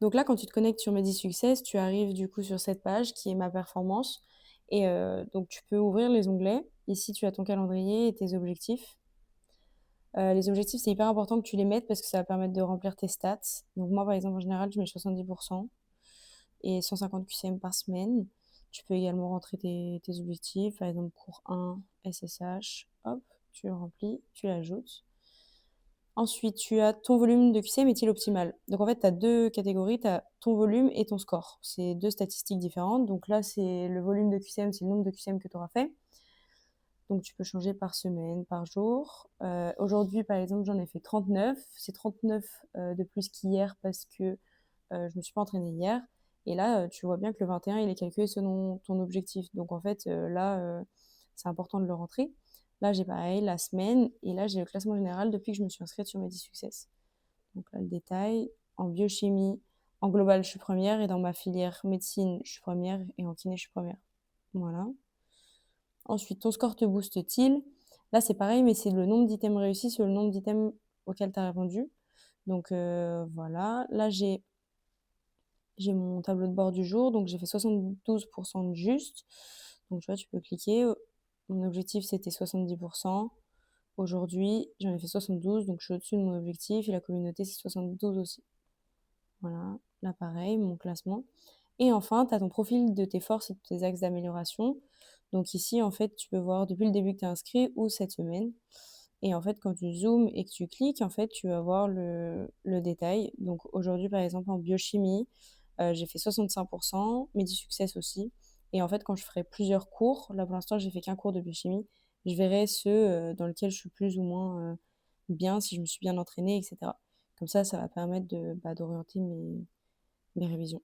Donc là, quand tu te connectes sur Medi Success, tu arrives du coup sur cette page qui est ma performance et donc tu peux ouvrir les onglets. Ici, tu as ton calendrier et tes objectifs. Les objectifs, c'est hyper important que tu les mettes parce que ça va permettre de remplir tes stats. Donc moi, par exemple, en général, je mets 70 et 150 QCM par semaine. Tu peux également rentrer tes objectifs, par exemple cours 1, SSH, hop, tu le remplis, tu l'ajoutes. Ensuite, tu as ton volume de QCM est-il optimal? Donc en fait, tu as 2 catégories, tu as ton volume et ton score. C'est 2 statistiques différentes. Donc là, c'est le volume de QCM, c'est le nombre de QCM que tu auras fait. Donc tu peux changer par semaine, par jour. Aujourd'hui, par exemple, j'en ai fait 39. C'est 39 de plus qu'hier parce que je me suis pas entraînée hier. Et là, tu vois bien que le 21, il est calculé selon ton objectif. Donc en fait, là, c'est important de le rentrer. Là, j'ai pareil la semaine et là, j'ai le classement général depuis que je me suis inscrite sur Medi Success. Donc là, le détail. En biochimie, en global, je suis première et dans ma filière médecine, je suis première et en kiné, je suis première. Voilà. Ensuite, ton score te booste-t-il? Là, c'est pareil, mais c'est le nombre d'items réussis sur le nombre d'items auxquels tu as répondu. Donc voilà. Là, j'ai mon tableau de bord du jour, donc j'ai fait 72% de juste. Donc tu vois, tu peux cliquer. Mon objectif, c'était 70%. Aujourd'hui, j'en ai fait 72, donc je suis au-dessus de mon objectif et la communauté, c'est 72 aussi. Voilà, là pareil, mon classement. Et enfin, tu as ton profil de tes forces et de tes axes d'amélioration. Donc ici, en fait, tu peux voir depuis le début que tu es inscrit ou cette semaine. Et en fait, quand tu zoomes et que tu cliques, en fait, tu vas voir le détail. Donc aujourd'hui, par exemple, en biochimie, j'ai fait 65%, Medi-Success aussi. Et en fait, quand je ferai plusieurs cours, là pour l'instant, j'ai fait qu'un cours de biochimie, je verrai ceux dans lesquels je suis plus ou moins bien, si je me suis bien entraînée, etc. Comme ça va permettre d'orienter mes révisions.